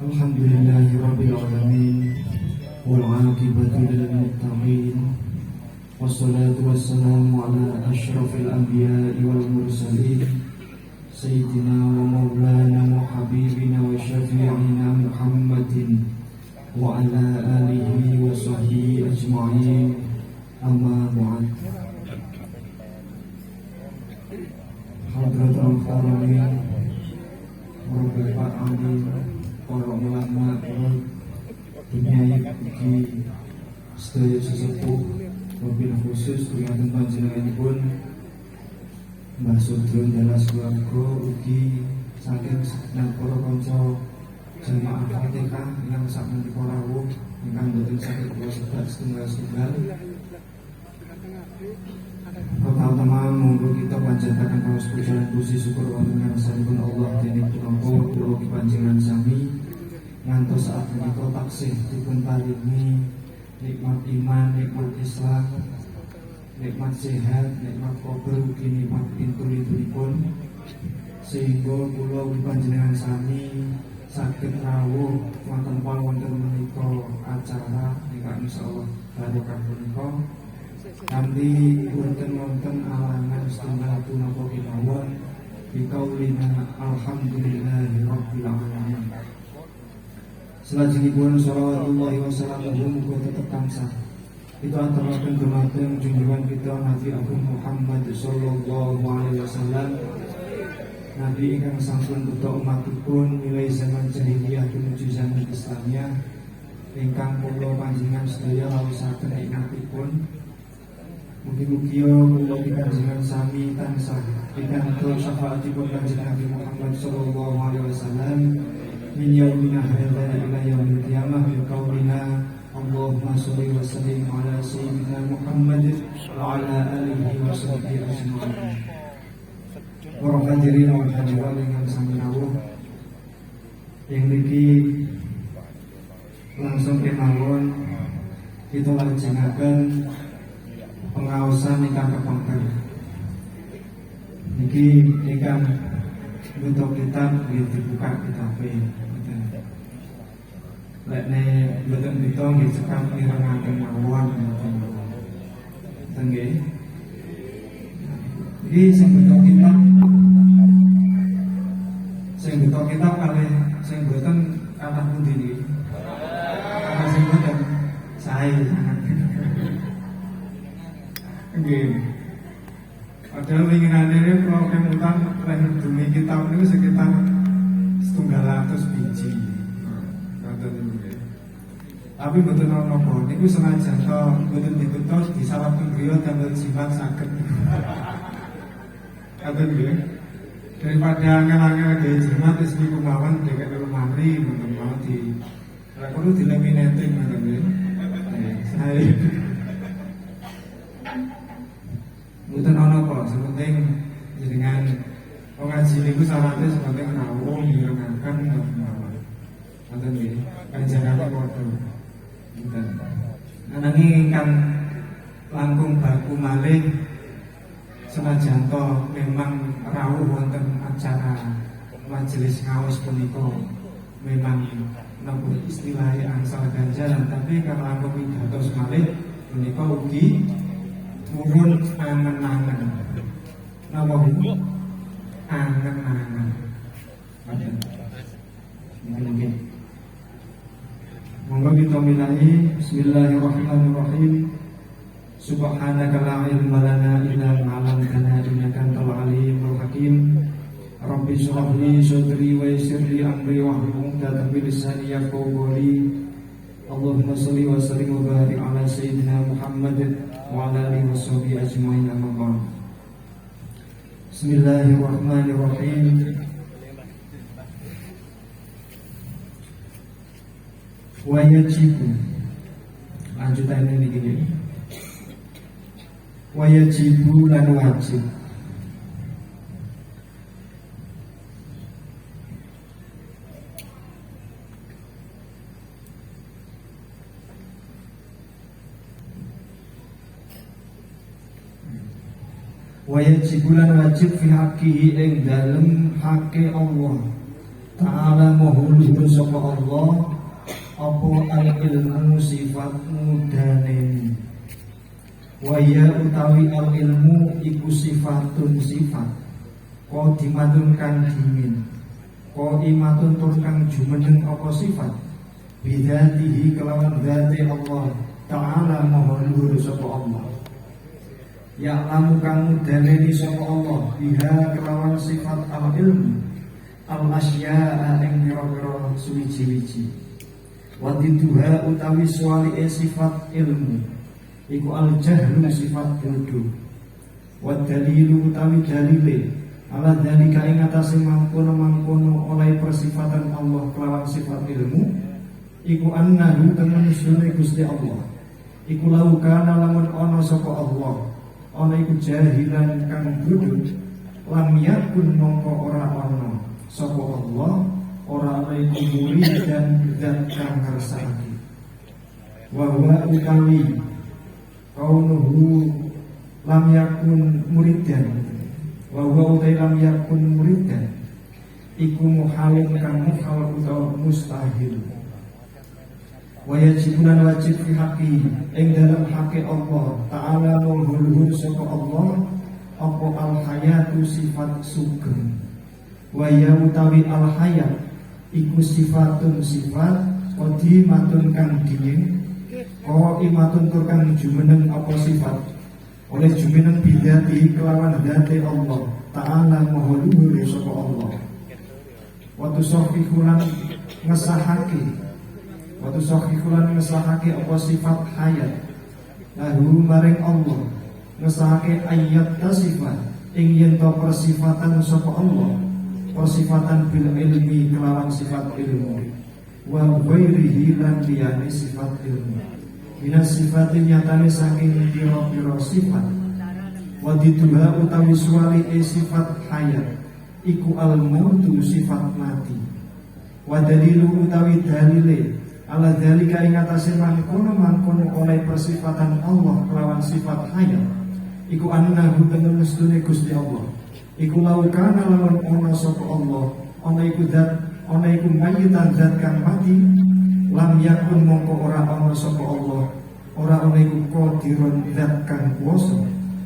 Alhamdulillahi Rabbil Alamin, wal aqibatu lil muttaqin, wassalatu wassalamu ala asyrafil anbiya'i wal mursalin, sayyidina wa maulana wa habibina wa syafi'ina Muhammadin wa ala alihi wa sahbihi ajma'in, amma ba'd. Hadratul Muhtaramin, Bapak Alim, para ulama, penyayi ugi sedaya sesepuh, wabil khusus dengan panjenenganipun Mbah Sudron Dalas keluarga ugi saking segenap para kanca jamaah Fatihah yang sakmenika rawuh ingkang boten saged kula sebat setunggal-setunggal. Pertama monggo kita panjataken kaos pujian puji syukur wonten ngarsanipun Allah dening punapa kula panjenengan sami ngantos saat menika taksih dipun paringi nikmat iman, nikmat Islam, nikmat sehat, nikmat kubur ugi nikmat pintu-pintunipun sehingga kula panjenengan sami saged rawuh wonten wonten menika acara ingkang insyaallah barokah punika kanthi wonten alangan setunggal punapa kemawon bikaulina alhamdulillahi rabbil alamin. Selajengipun sholawatullahi wassalamuhu muga tetep tansah kita aturaken dumateng junjungan kita Nabi Agung Muhammad sallallahu alaihi wasallam, Nabi ingkang sampun beto umatipun mulai zaman jahiliyah menuju zaman Islamiyah ingkang kula panjenengan sedaya lawisaken nikmatipun. Mugi-mugi kula panjenengan sami tansah pikantuk syafaatipun Kanjeng Nabi Muhammad sallallahu alaihi wasallam min yaumina hadza ila yaumil qiyamah bi qaulina Allahumma sholli wa sallim ala sayyidina Muhammad wa ala alihi wa sahbihi ajma'in. Para hadirin wal hadirat ingkang sami rawuh, yang niki langsung kemawon kita lajengaken pengaosan ingkang kepengker. Niki ingkang bentuk kitab dibuka kitabe. Lekne mboten kita nggih sekam mirengaken mawon ngoten nggih. Iki sing bentuk kitab kalih sing mboten kathah pundi niki. Kathah sing mboten sae sangat. Nggih. Padahal winginane kalau kemutan lahir dumi kitab niku sekitar 100 biji. Tapi betul nopo, niku senajan to betul ditutup di sawah penggriya damel jimat saged. Katen nggih. Daripada angel-angel gawe jimat wis niku mawon dekek lemari ngoten mawon di. Ora perlu dilaminating ngoten nggih. Saya mboten ana kok, sepenting jenengan ngaji niku syaratnya sepenting rawuh mirengaken ngoten mawon. Ngoten nggih. Kanjengane padha. Ananging ingkang langkung baku malih senajan to memang rawuh wonten acara majelis ngaos punika memang napa istilahé angsal ganjaran, tapi ingkang langkung pidatos malih punika ugi murun angen-angen. Napa Bu? Angen-angen. Mungkin monggo kita mulai. Bismillahirrahmanirrahim. Subhanaka la ilma lana illa ma 'allamtana innaka antal alimul hakim. Rabbi shrah li sadri wa yassir li amri wahlul 'uqdatam min lisani yafqahu qawli. Allahumma shalli wa sallim wa barik ala sayyidina Muhammad wa ala alihi washabihi ajmain, amma ba'd. Bismillahirrahmanirrahim. Wajibu lanjutan ini gini. Wajibu lan wajib. Wajibu lan wajib fi haqqihi ing dalem hake Allah. Ta'ala maha luhur sapa Allah apa al ilmu sifat mudane. Wa ya utawi al ilmu iku sifatun sifat qadimatun kang dimin qadimatun tur kang jumeneng apa sifat bidzatihi kelawan dzati Allah Ta'ala maha luhur sapa Allah. Ya lamu kang mudane sapa Allah biha kelawan sifat al ilmu al asya'a ing pira-pira suwiji-wiji. Wa diduha utawi suwali sifat ilmu iku al jahlu sifat bodoh. Wa dalilu utawi dalile ala dalika ing atase mangkono oleh persifatan Allah kelawan sifat ilmu iku annahu temen sunne Gusti Allah iku laukana lamun ana sapa Allah ana iku jahilan kang bodoh lam yakun mongko ora ana sapa Allah ora ana iku murid dan zat kang ngersakake. Wa huwa utawi kaunuhu lam yakun muridan wa huwa utawi lam yakun muridan iku muhalun kang muhal utawa mustahil. Wa yajibunan wajib fi haqqi ing dalam haqqi Allah Ta'ala luhur sapa Allah apa al hayatu sifat sugeng. Wa ya utawi al hayat iku sifatun sifat qadimatun kang dingin qaimatun tur kang jumeneng apa sifat oleh jumeneng bidzati kelawan dzati Allah Ta'ala maha luhur sapa Allah. Wa tusahhihulan ngesahake apa sifat hayat lahu maring Allah ngesahake ayat tasifat ing yen to persifatan sapa Allah persifatan bil ilmi kelawan sifat ilmu wa ghairihi lan liyane sifat ilmu minas sifatin nyatane saking pira-pira sifat. Wa diduha utawi suwali sifat hayat iku al mautu sifat mati. Wa dalilu utawi dalile ala dalika ing atase mangkono oleh persifatan Allah kelawan sifat hayat iku annahu temen mestune Gusti Allah iku laukana lawan ana sapa Allah ana iku mayitan zat kang mati lam yakun mongko ora ana sapa Allah ora ana iku qadirun zat kang kuwasa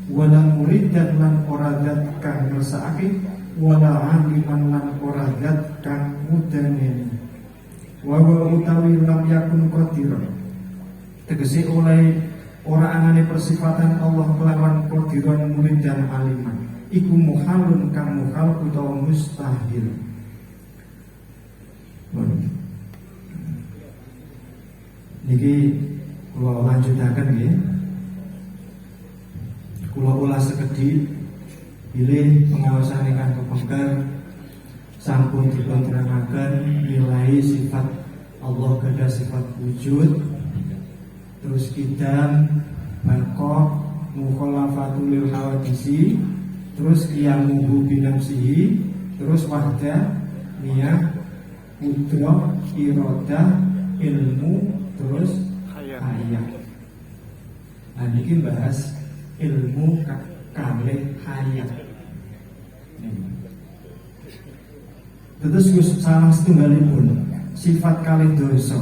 wala muridan lan ora zat kang ngersakake wala aliman lan ora zat kang mudane. Wa utawi lam yakun qadirun tegese oleh ora anane persifatan Allah kelawan qadirun murid dan aliman iku muhalun kang muhal utawa mustahil. Niki kula lanjutaken nggih. Kula ulas sekedhik bilih pengawasan ingkang kepengker sampun dipunterangaken nilai sifat Allah gada sifat wujud terus kidam bangkok mukhalafatul lil hawadisi terus qiyamuhu binafsihi terus wahdah niyah qudrah iradah ilmu terus hayat. Nah niki bahas ilmu kalih hayat. Terus salah setunggalipun sifat kalih dosa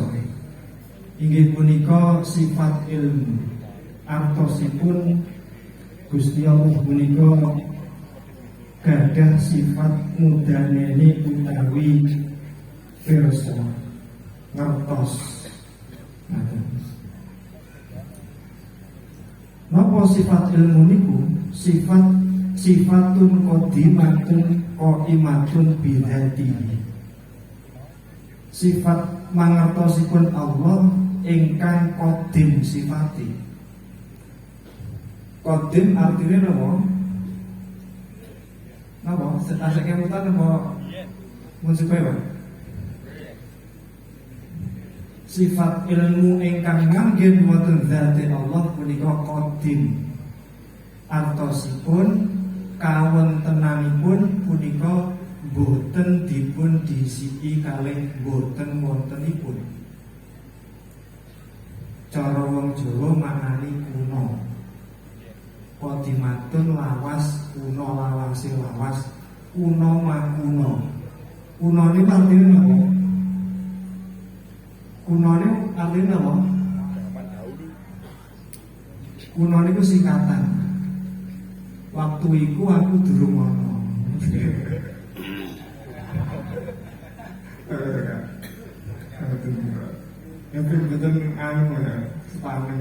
inggih punika sifat ilmu. Artosipun Gusti Allah punika gadah sifat mudaneni utawi pirsa ngertos. Napa sifat ilmu niku? Sifatun qadimatun qaimatun bidzati. Sifat mangertosipun Allah ingkang qadim sifati. Qadim artinya napa? Napa? Asal kemutan napa? Mun supaya sifat ilmu ingkang nganggen wonten dzati Allah punika qadim. Artosipun kawontenanipun punika boten dipun disiki kalih boten wontenipun. Cara wong Jawa maknani kuno. Qadimatun lawas kuno lawase lawas kuno makuno. Kuno ini artinya apa? Kuno ini artinya apa? Kuno itu singkatan. Waktu itu aku durung ono. Yang betul anu ya, sepaneng.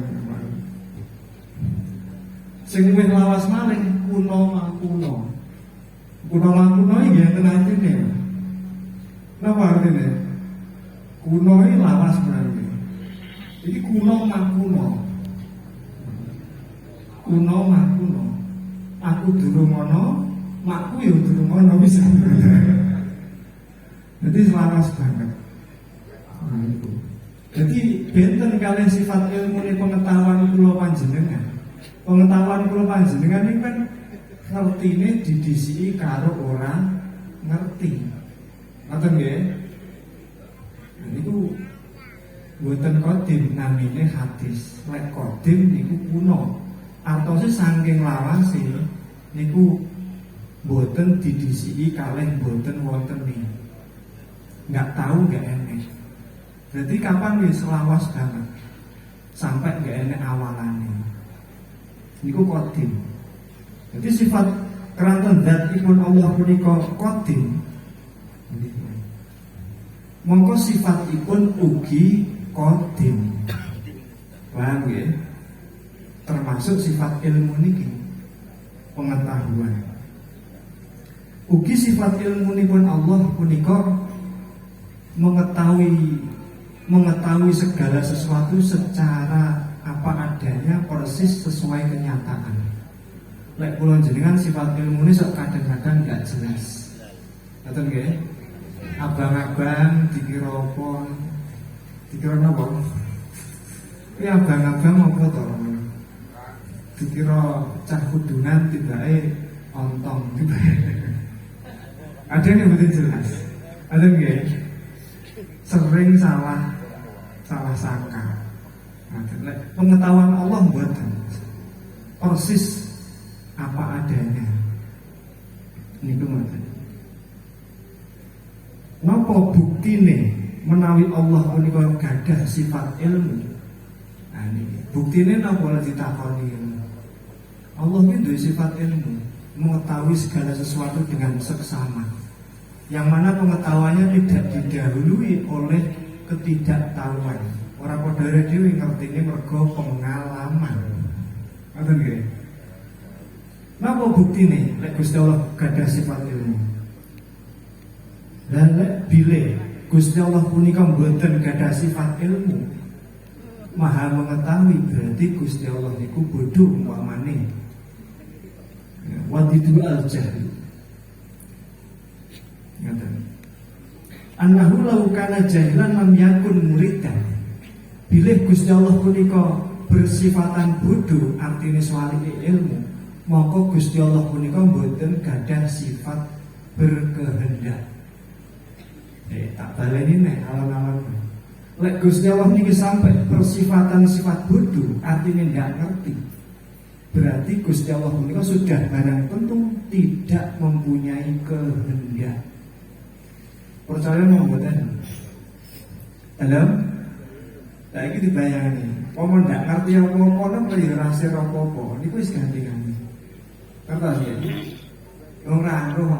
Sing wis lawas maling kuno mah kuno. Kuno mah kuno iki enten artine. Napa artine? Kuno iki lawas berarti. Iki kuno mah kuno. Kuno mah kuno. Aku durung ono, makku ya durung ono bisa. Jadi selaras banget. Jadi benten kalian sifat ilmu ini pengetahuan kula panjenengan. Pengetahuan kula panjenengan ini kan ngertine didisi karo orang ngerti. Ngoten nggih? Niku mboten kodim namine hadis. Lek kodim niku kuno. Artose saking lawase niku mboten didisi kalih mboten wonten nih. Nggak tahu nggak enek. Jadi kapan wis lawas banget sampai nggak enek awalannya. Niku kodim. Jadi sifat keranten dzatipun Allah punika kodim. Mongko sifatipun ugi kodim. Paham ya? Termasuk sifat ilmu niki pengetahuan. Ugi sifat ilmu nipun Allah punika mengetahui segala sesuatu secara apa adanya, persis sesuai kenyataan. Lek kula jenengan sifat ilmu ini sok kadang-kadang nggak jelas. Ngoten nggih? Abang-abang dikira apa? Dikira napa? Ya abang-abang apa to? Dikira cah kudunan tibake ontong tibake. Ada yang betul jelas. Ada nggih? Sering salah sangka. Nah, pengetahuan Allah mboten persis apa adanya. Niku ngoten. Napa buktine menawi Allah punika gadah sifat ilmu? Nah niki buktine napa lek ditakoni. Allah ini duwe sifat ilmu, mengetahui segala sesuatu dengan seksama. Yang mana pengetahuannya tidak didahului oleh ketidaktahuan. Orang padha dhewe ngertine mergo pengalaman. Ngoten nggih. Napa buktine lek Gusti Allah gadah sifat ilmu? Lan lek bile Gusti Allah punika mboten gadah sifat ilmu, Maha mengetahui, berarti Gusti Allah niku bodoh umpamane. Wadidu al-jahl. Annahu law kana jahilan lam yakun muridan. Bilih Gusti Allah punika bersifatan bodoh, artinya swalike ilmu, maka Gusti Allah punika mboten gadah sifat berkehendak. Tak baleni nek alon-alon. Lek Gusti Allah niki sampai bersifatan sifat bodoh, artinya ndak ngerti. Berarti Gusti Allah punika sudah barang tentu tidak mempunyai kehendak. Percaya mau mboten? Halo? Saiki dibayangani, pomo ndak ngerti apa-apa nang ya rasir apa-apa. Niku wis ganti-ganti. Ngertos ya? Ora roh.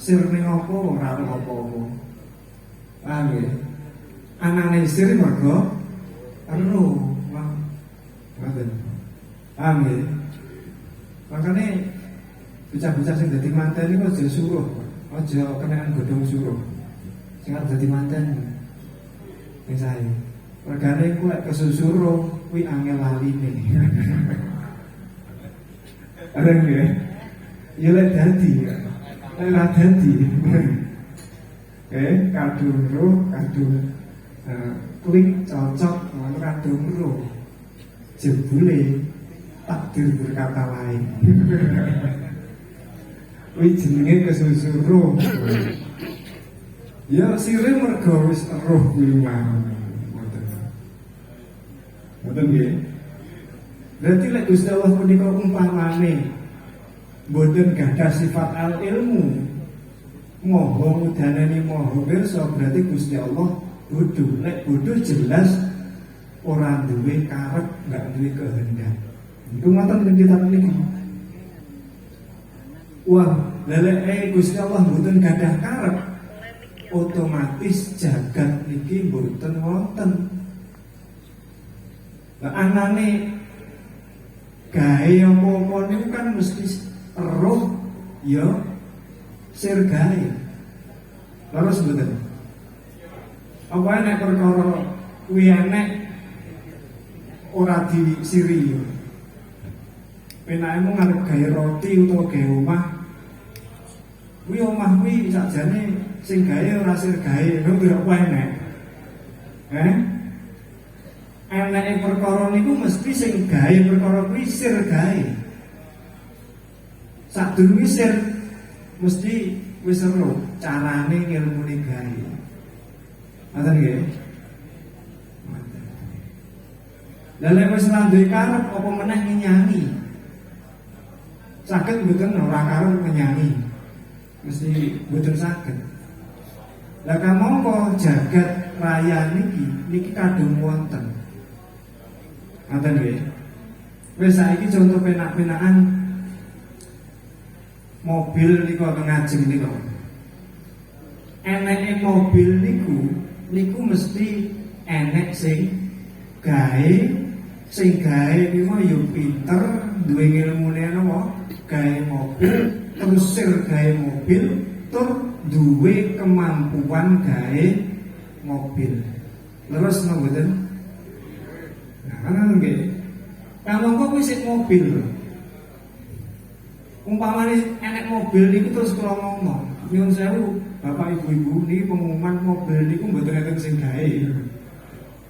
Sir ning apa ora roh apa-apa. Paham ya? Anane sir mergo roh. Ngoten. Paham ya? Makanya bocah-bocah sing dadi manten niku aja suruh. Aja kenaan godhong suruh. Sing arep dadi manten. Sing sae. Regane ku lek kesusuruh kuwi angel laline. Ada nggih? Ya lek dadi. Lek dadi. Kadung roh, kadung klik cocok kadung roh. Jebule takdir berkata lain. Kuwi jenenge kesusuruh. Ya sire mergo wis roh kuwi mang. Ngoten nggih. Berarti lek Gusti Allah punika umpamane boten gadah sifat al ilmu, Moho udanani moho pirsa berarti Gusti Allah bodoh. Lek bodoh jelas orang duwe karep, nggak duwe kehendak. Itu ngoten kitab niki. Wah, lelek Gusti Allah mboten gadah karep, otomatis jagat niki mboten wonten. Lah anane gawe apa-apa niku kan mesti roh ya sir gawe. Terus mboten. Apa nek perkara kuwi enek ora disiri. Penake mung arep gawe roti utawa gawe omah. Kuwi omah kuwi sakjane sing gawe ora sir gawe, lho apa enek. Enake perkara niku mesti sing gawe perkara kuwi sir gawe. Sadurunge sir mesti wis ero carane ngilmune gawe. Ngoten nggih. Lah lek wis duwe karep apa meneh nyanyi. Saged mboten ora karep nyanyi. Mesti mboten saged. Lah kamangka jagat raya niki kadung wonten. Ngoten nggih. Wis saiki contoh penak-penakan mobil niku ngajeng niku. Eneke mobil niku mesti enek sing gawe niku yo pinter, duwe ilmune napa? Gawe mobil, terus sir gawe mobil, tur duwe kemampuan gawe mobil. Terus mboten? Nah, nggih. Kalau kok wis mobil. Umpamane enek mobil niku terus kula ngomong, nyuwun sewu, Bapak Ibu-ibu niki pengumuman mobil niku mboten enten sing gawe.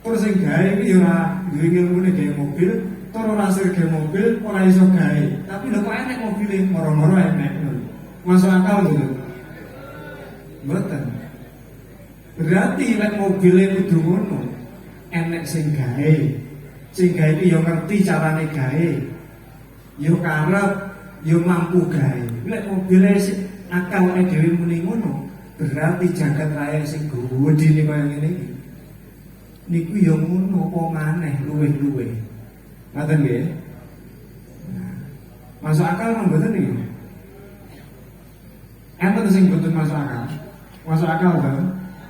Terus sing gawe iki ora duwe ilmune gawe mobil, tur ora sir gawe mobil, ora iso gawe. Tapi lho kok enek mobile moro-moro enek. Masuk akal lho. Mboten. Berarti lek mobile kudu ngono. Enek sing gawe. Sing gawe iki yo ngerti carane gawe. Yo karep, yo mampu gawe. Lek mobile akal dhewe muni ngono, berarti jagat raya sing gedhe niku kaya ngene iki. Niku yo ngono apa maneh luwih-luwih. Ngoten nggih. Masuk akal nang mboten iki? Enten sing mboten masuk akal. Masuk akal kan?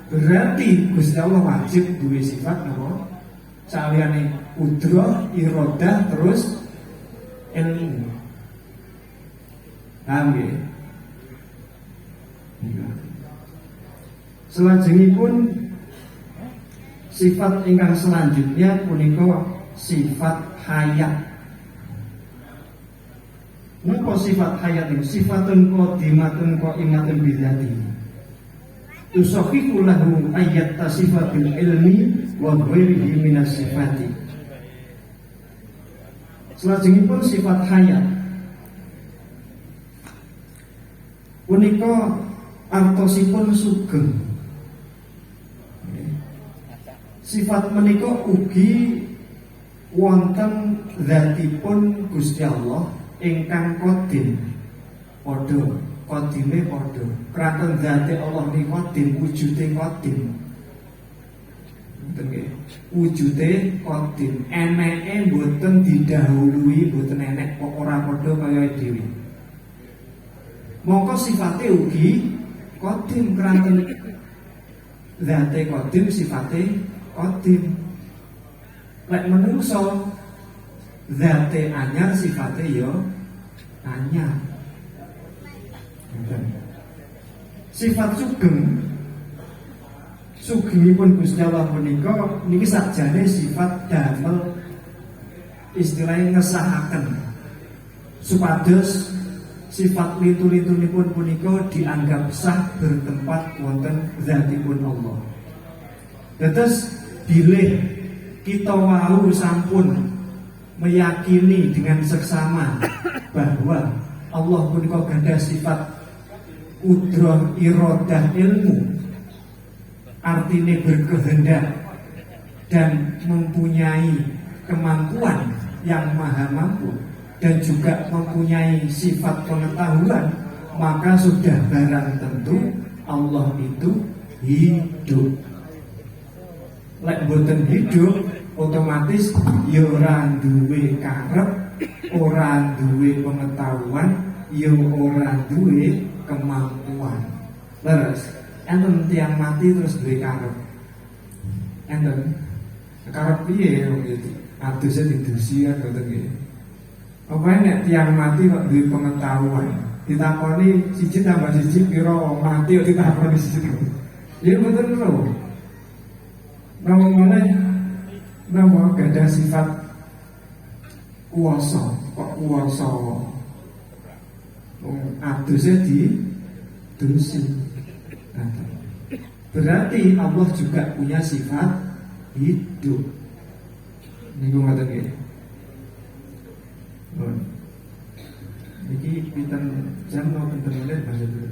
Berarti Gusti Allah wajib duwe sifat napa? Saliyane qudrah, iradah, terus ilmu. Paham nggih? Selajengipun sifat ingkang selanjutnya punika sifat hayat. Napa sifat hayat ini? Sifatun qadimatun qaimatun bidzati. Tusahihu lahu ayat tasifatul ilmi wa ghairihi minas sifati. Selajengipun sifat hayat punika artosipun sugeng. Sifat menika ugi wonten zatipun Gusti Allah ingkang qadim. Padha qadime padha. Kraton zate Allah niki qadim, wujude qadim. Ngoten nggih. Wujude qadim. Eneke mboten didahului, mboten enek kok ora padha kaya dhewe. Mongko sifate ugi qadim kraton zate qadim sifate qadim. Lek menungso zate anyar sifate yo anyar. Sifat sugengipun Gusti Allah menika niki sakjane sifat damel istilahnya ngesahaken supados sifat lintu-lintunipun punika dianggap sah bertempat wonten zatipun Allah. Dados bilih kita wau sampun meyakini dengan seksama bahwa Allah punika gadah sifat qudrah, iradah, ilmu, artinya berkehendak dan mempunyai kemampuan yang maha mampu dan juga mempunyai sifat pengetahuan, maka sudah barang tentu Allah itu hidup. Lek boten hidup, otomatis ya ora duwe karep, ora duwe pengetahuan, ya ora duwe kemampuan. Leres, enten tiang mati terus duwe karep. Enten karep piye wong iki? Aduse didusi kan boten nggih. Apa nek tiang mati kok duwe pengetahuan? Ditakoni siji tambah siji pira mati kok ditakoni siji. Ya boten lho. Nama mana nama gada sifat kuasa, kok kuasa adusnya di dusi. Berarti Allah juga punya sifat hidup. Niku ngaten nggih. Niki pinten jam mau pinten menit Mas Dulu.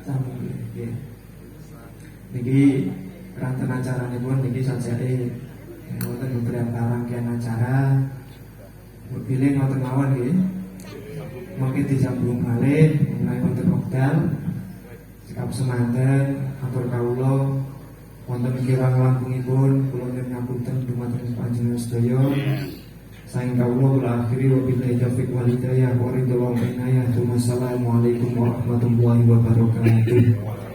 Sambung nggih. Niki ranten acara ini pun niki sajake wonten beberapa rangkaian acara. Pilih ngoten mawon nggih. Mangke disambung malih mulai wonten wekdal sikap semanten atur kawula wonten kirang langkungipun kula nyuwun ngapunten dumateng panjenengan sedaya. Saing kawula kula akhiri wa billahi taufiq wal hidayah wa ridho wa inayah. Wassalamualaikum warahmatullahi wabarakatuh.